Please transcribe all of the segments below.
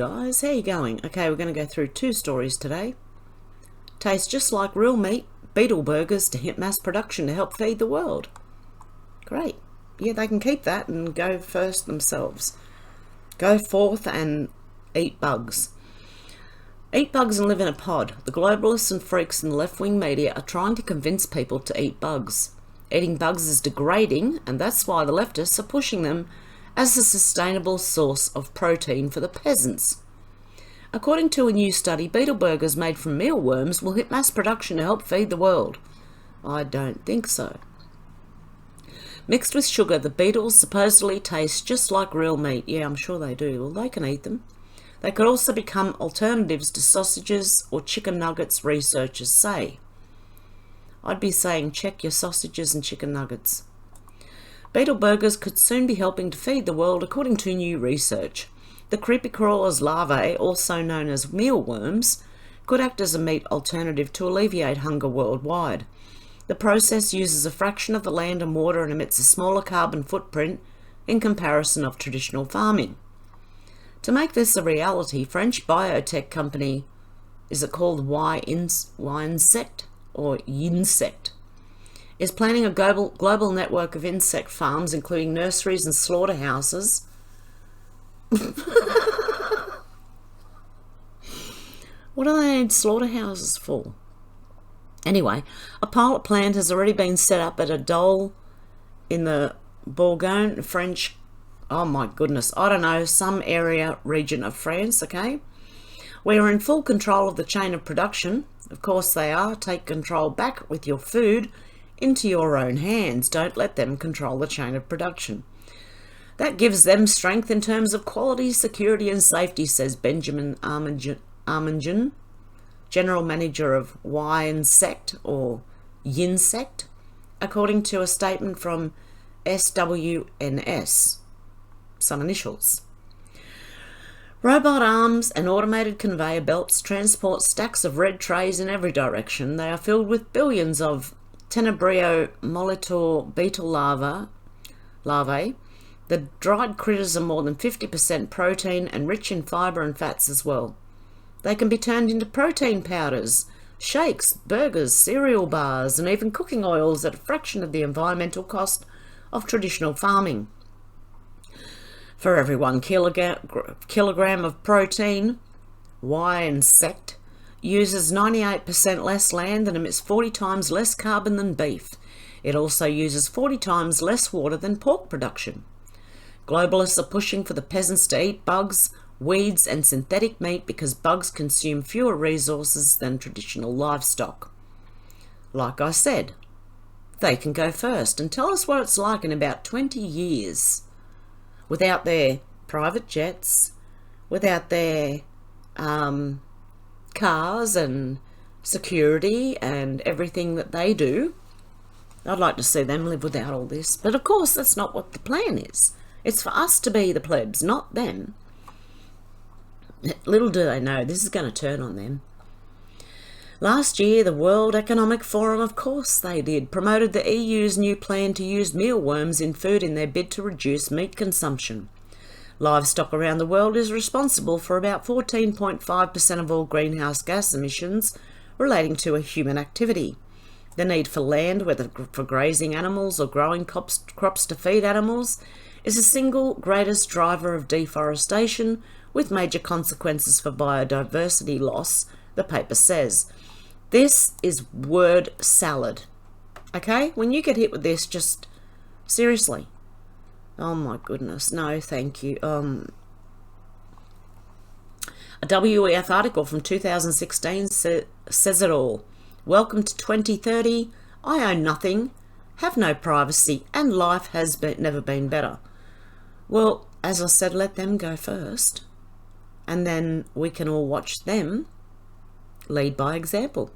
guys, how you going? Okay, we're going to go through 2 stories today. Tastes just like real meat, beetle burgers to hit mass production to help feed the world. Great. Yeah, they can keep that and go first themselves. Go forth and eat bugs. Eat bugs and live in a pod. The globalists and freaks in the left-wing media are trying to convince people to eat bugs. Eating bugs is degrading, and that's why the leftists are pushing them as a sustainable source of protein for the peasants. According to a new study, beetle burgers made from mealworms will hit mass production to help feed the world. I don't think so. Mixed with sugar, the beetles supposedly taste just like real meat. Yeah, I'm sure they do. Well, they can eat them. They could also become alternatives to sausages or chicken nuggets, researchers say. I'd be saying check your sausages and chicken nuggets. Beetle burgers could soon be helping to feed the world, according to new research. The creepy crawlers larvae, also known as mealworms, could act as a meat alternative to alleviate hunger worldwide. The process uses a fraction of the land and water and emits a smaller carbon footprint in comparison of traditional farming. To make this a reality, French biotech company, is it called Insect or Yinsect, is planning a global network of insect farms, including nurseries and slaughterhouses. What do they need slaughterhouses for? Anyway, a pilot plant has already been set up at a Dole in the Bourgogne, French, oh my goodness, I don't know, some region of France, okay? We are in full control of the chain of production. Of course they are. Take control back with your food into your own hands. Don't let them control the chain of production. That gives them strength in terms of quality, security and safety, says Benjamin Armanjan, General Manager of Yinsect or Yinsect, according to a statement from SWNS, some initials. Robot arms and automated conveyor belts transport stacks of red trays in every direction. They are filled with billions of Tenebrio molitor beetle larvae. The dried critters are more than 50% protein and rich in fibre and fats as well. They can be turned into protein powders, shakes, burgers, cereal bars, and even cooking oils at a fraction of the environmental cost of traditional farming. For every 1 kilogram of protein, Yinsect uses 98% less land and emits 40 times less carbon than beef. It also uses 40 times less water than pork production. Globalists are pushing for the peasants to eat bugs, weeds and synthetic meat because bugs consume fewer resources than traditional livestock. Like I said, they can go first and tell us what it's like in about 20 years. Without their private jets, without their cars and security and everything that they do. I'd like to see them live without all this. But of course, that's not what the plan is. It's for us to be the plebs, not them. Little do they know, this is going to turn on them. Last year, the World Economic Forum, of course they did, promoted the EU's new plan to use mealworms in food in their bid to reduce meat consumption. Livestock around the world is responsible for about 14.5% of all greenhouse gas emissions relating to a human activity. The need for land, whether for grazing animals or growing crops to feed animals, is the single greatest driver of deforestation, with major consequences for biodiversity loss, the paper says. This is word salad. Okay? When you get hit with this, just seriously. Oh my goodness. No, thank you. A WEF article from 2016 says it all. Welcome to 2030. I own nothing, have no privacy, and life has never been better. Well, as I said, let them go first. And then we can all watch them lead by example.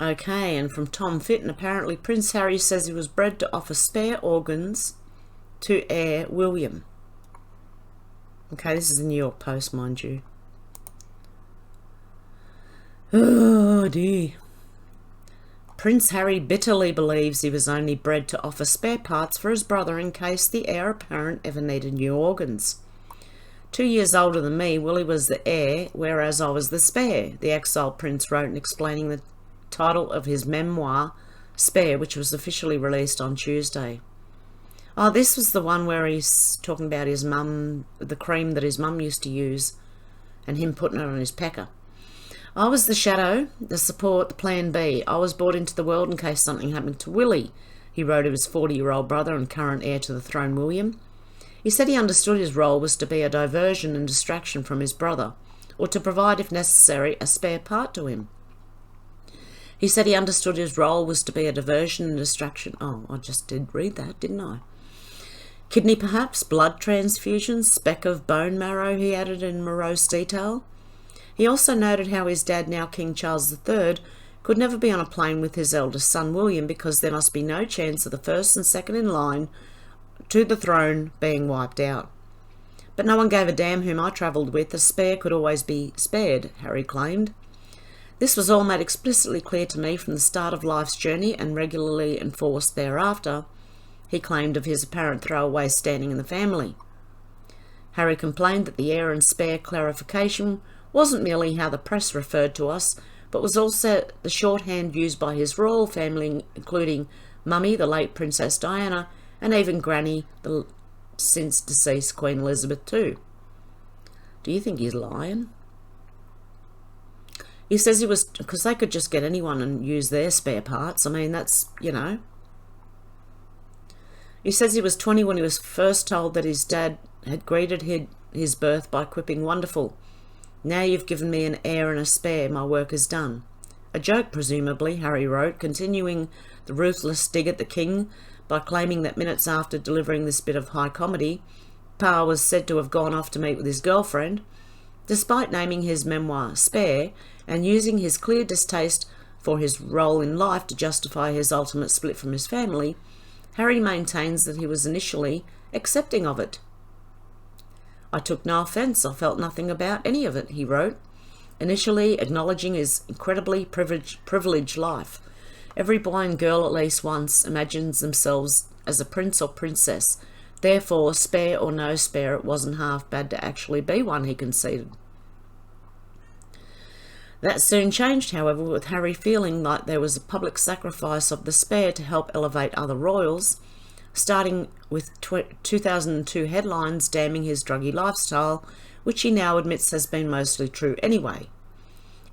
Okay, and from Tom Fitton, apparently Prince Harry says he was bred to offer spare organs to heir William. Okay, this is the New York Post, mind you. Oh dear. Prince Harry bitterly believes he was only bred to offer spare parts for his brother in case the heir apparent ever needed new organs. 2 years older than me, Willie was the heir, whereas I was the spare, the exiled prince wrote in explaining the title of his memoir, Spare, which was officially released on Tuesday. Oh, this was the one where he's talking about his mum, the cream that his mum used to use, and him putting it on his pecker. I was the shadow, the support, the plan B. I was brought into the world in case something happened to Willie, he wrote of his 40-year-old brother and current heir to the throne, William. He said he understood his role was to be a diversion and distraction from his brother, or to provide, if necessary, a spare part to him. He said he understood his role was to be a diversion and distraction. Oh, I just did read that, didn't I? Kidney perhaps, blood transfusions, speck of bone marrow, he added in morose detail. He also noted how his dad, now King Charles III, could never be on a plane with his eldest son William because there must be no chance of the first and second in line to the throne being wiped out. But no one gave a damn whom I travelled with. A spare could always be spared, Harry claimed. This was all made explicitly clear to me from the start of life's journey and regularly enforced thereafter, he claimed of his apparent throwaway standing in the family. Harry complained that the heir and spare clarification wasn't merely how the press referred to us, but was also the shorthand used by his royal family, including Mummy, the late Princess Diana, and even Granny, the since deceased Queen Elizabeth too. Do you think he's lying? He says he was, because they could just get anyone and use their spare parts. I mean, that's, you know. He says he was 20 when he was first told that his dad had greeted his birth by quipping, "Wonderful. Now you've given me an heir and a spare. My work is done." A joke, presumably, Harry wrote, continuing the ruthless dig at the king by claiming that minutes after delivering this bit of high comedy, Pa was said to have gone off to meet with his girlfriend. Despite naming his memoir Spare and using his clear distaste for his role in life to justify his ultimate split from his family, Harry maintains that he was initially accepting of it. "I took no offence, I felt nothing about any of it," he wrote, initially acknowledging his incredibly privileged life. Every boy and girl at least once imagines themselves as a prince or princess. Therefore, spare or no spare, it wasn't half bad to actually be one, he conceded. That soon changed, however, with Harry feeling like there was a public sacrifice of the spare to help elevate other royals, starting with 2002 headlines damning his druggy lifestyle, which he now admits has been mostly true anyway.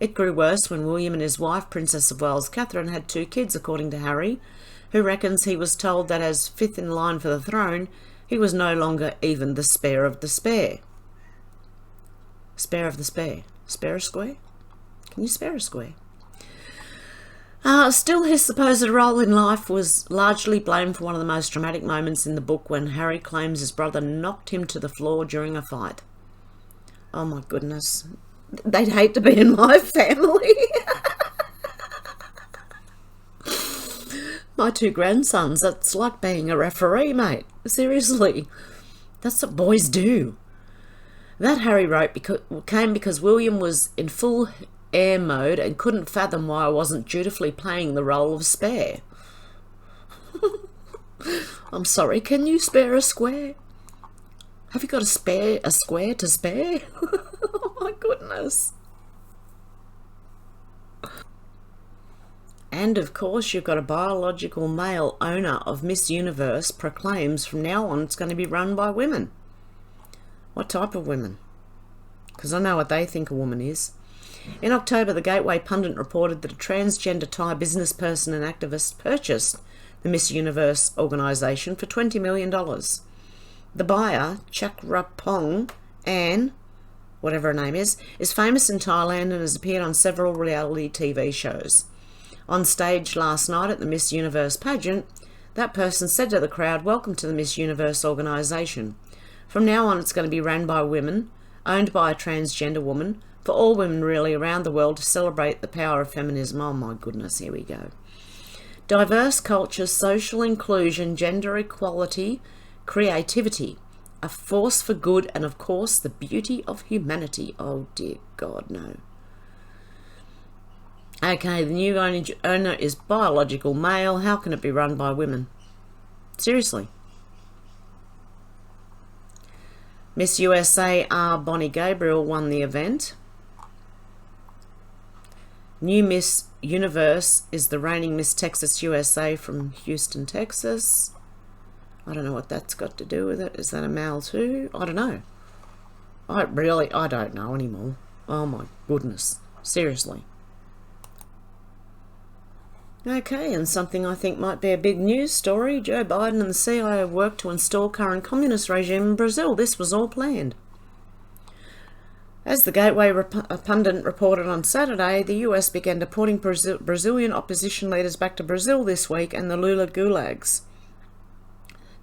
It grew worse when William and his wife, Princess of Wales Catherine, had 2 kids, according to Harry, who reckons he was told that as 5th in line for the throne, he was no longer even the spare of the spare. Spare of the spare. Spare a square? Can you spare a square? Still, his supposed role in life was largely blamed for one of the most dramatic moments in the book when Harry claims his brother knocked him to the floor during a fight. Oh my goodness. They'd hate to be in my family. My 2 grandsons, that's like being a referee, mate. Seriously. That's what boys do. That, Harry wrote, came because William was in full air mode and couldn't fathom why I wasn't dutifully playing the role of spare. I'm sorry, can you spare a square? Have you got a square to spare? Oh my goodness. And of course, you've got a biological male owner of Miss Universe proclaims from now on it's going to be run by women. What type of women? Because I know what they think a woman is. In October, the Gateway Pundit reported that a transgender Thai business person and activist purchased the Miss Universe organisation for $20 million. The buyer, Chakrapong Ann, whatever her name is famous in Thailand and has appeared on several reality TV shows. On stage last night at the Miss Universe pageant, that person said to the crowd, "Welcome to the Miss Universe organisation. From now on it's going to be run by women, owned by a transgender woman, for all women really around the world to celebrate the power of feminism." Oh my goodness, here we go. Diverse cultures, social inclusion, gender equality, creativity, a force for good, and of course the beauty of humanity. Oh dear God, no. Okay, the new owner is biological male. How can it be run by women? Seriously. Miss USA R. Bonnie Gabriel won the event. New Miss Universe is the reigning Miss Texas USA from Houston, Texas. I don't know what that's got to do with it. Is that a male too? I don't know. I don't know anymore. Oh my goodness. Seriously. Okay, and something I think might be a big news story. Joe Biden and the CIA worked to install current communist regime in Brazil. This was all planned. As the Gateway pundit reported on Saturday, the US began deporting Brazilian opposition leaders back to Brazil this week and the Lula gulags.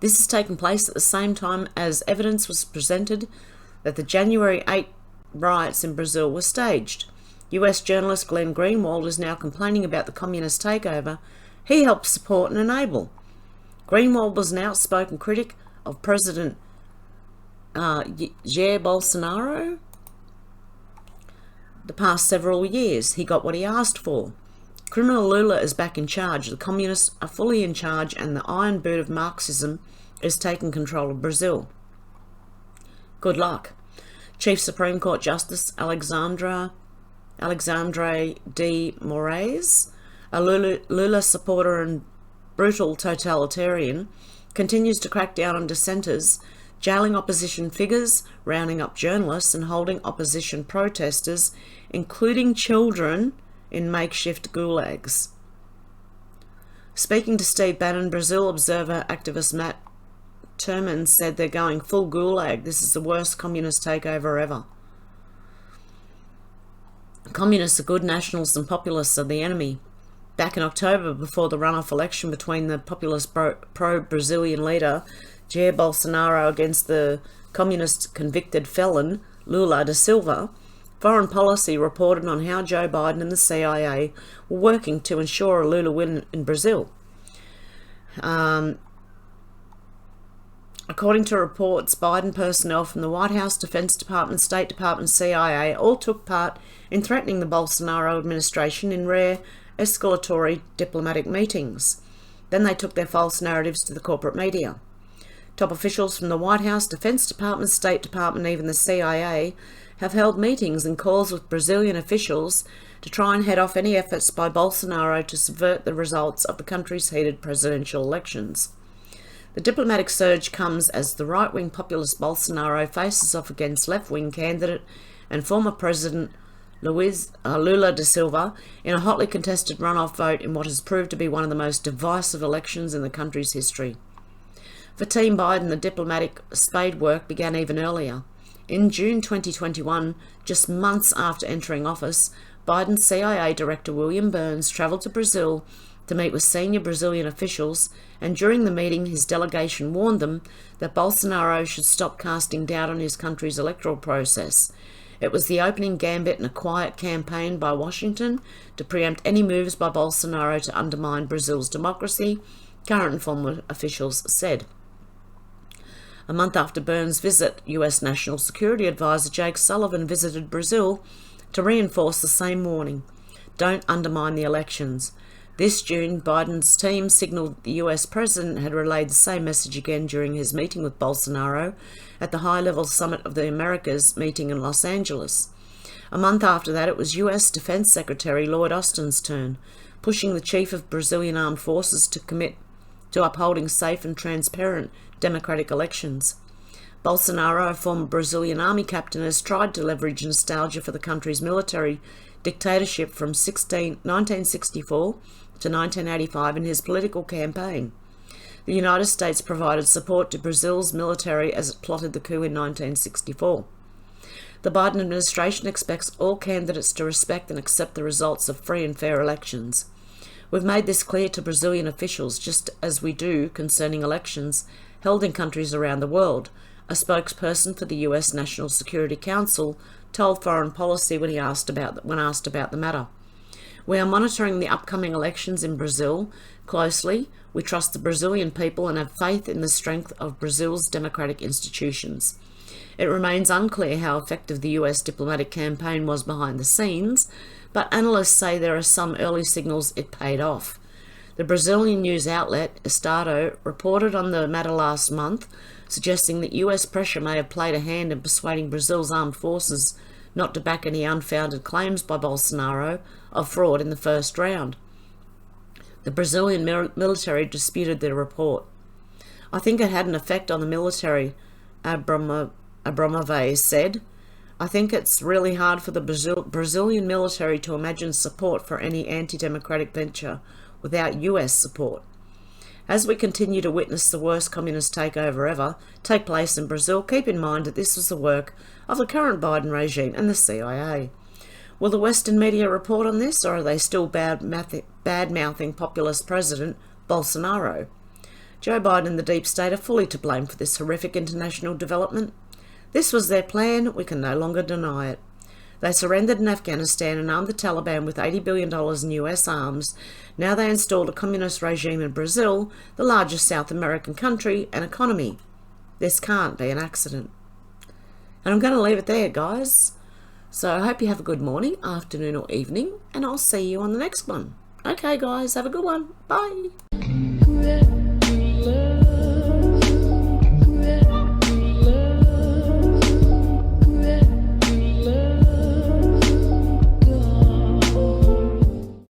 This has taken place at the same time as evidence was presented that the January 8 riots in Brazil were staged. US journalist Glenn Greenwald is now complaining about the communist takeover he helped support and enable. Greenwald was an outspoken critic of President Jair Bolsonaro. The past several years, he got what he asked for. Criminal Lula is back in charge. The communists are fully in charge, and the iron boot of Marxism is taking control of Brazil. Good luck. Chief Supreme Court Justice Alexandre de Moraes, a Lula supporter and brutal totalitarian, continues to crack down on dissenters, jailing opposition figures, rounding up journalists, and holding opposition protesters, including children, in makeshift gulags. Speaking to Steve Bannon, Brazil Observer activist Matt Turman said they're going full gulag. This is the worst communist takeover ever. Communists are good, nationalists and populists are the enemy. Back in October, before the runoff election between the populist pro-Brazilian leader Jair Bolsonaro against the communist convicted felon Lula da Silva, Foreign Policy reported on how Joe Biden and the CIA were working to ensure a Lula win in Brazil. According to reports, Biden personnel from the White House, Defense Department, State Department, CIA all took part in threatening the Bolsonaro administration in rare escalatory diplomatic meetings. Then they took their false narratives to the corporate media. Top officials from the White House, Defense Department, State Department, and even the CIA have held meetings and calls with Brazilian officials to try and head off any efforts by Bolsonaro to subvert the results of the country's heated presidential elections. The diplomatic surge comes as the right-wing populist Bolsonaro faces off against left-wing candidate and former President Lula da Silva in a hotly contested runoff vote in what has proved to be one of the most divisive elections in the country's history. For Team Biden, the diplomatic spade work began even earlier. In June 2021, just months after entering office, Biden's CIA Director William Burns travelled to Brazil to meet with senior Brazilian officials, and during the meeting his delegation warned them that Bolsonaro should stop casting doubt on his country's electoral process. It was the opening gambit in a quiet campaign by Washington to preempt any moves by Bolsonaro to undermine Brazil's democracy, current and former officials said. A month after Burns' visit, US National Security Advisor Jake Sullivan visited Brazil to reinforce the same warning. Don't undermine the elections. This June, Biden's team signalled the US president had relayed the same message again during his meeting with Bolsonaro at the high-level Summit of the Americas meeting in Los Angeles. A month after that, it was US Defense Secretary Lloyd Austin's turn, pushing the chief of Brazilian Armed Forces to commit to upholding safe and transparent democratic elections. Bolsonaro, a former Brazilian army captain, has tried to leverage nostalgia for the country's military dictatorship from 1964 to 1985 in his political campaign. The United States provided support to Brazil's military as it plotted the coup in 1964. The Biden administration expects all candidates to respect and accept the results of free and fair elections. We've made this clear to Brazilian officials, just as we do concerning elections held in countries around the world, a spokesperson for the US National Security Council told Foreign Policy when asked about the matter. We are monitoring the upcoming elections in Brazil closely. We trust the Brazilian people and have faith in the strength of Brazil's democratic institutions. It remains unclear how effective the US diplomatic campaign was behind the scenes, but analysts say there are some early signals it paid off. The Brazilian news outlet Estado reported on the matter last month, suggesting that US pressure may have played a hand in persuading Brazil's armed forces not to back any unfounded claims by Bolsonaro of fraud in the first round. The Brazilian military disputed the report. "I think it had an effect on the military," Abramovay said. "I think it's really hard for the Brazilian military to imagine support for any anti-democratic venture without US support. As we continue to witness the worst communist takeover ever take place in Brazil, keep in mind that this was the work of the current Biden regime and the CIA. Will the Western media report on this, or are they still bad-mouthing populist President Bolsonaro? Joe Biden and the deep state are fully to blame for this horrific international development. This was their plan. We can no longer deny it. They surrendered in Afghanistan and armed the Taliban with $80 billion in US arms. Now they installed a communist regime in Brazil, the largest South American country and economy. This can't be an accident." And I'm going to leave it there, guys. So I hope you have a good morning, afternoon or evening, and I'll see you on the next one. Okay, guys, have a good one. Bye.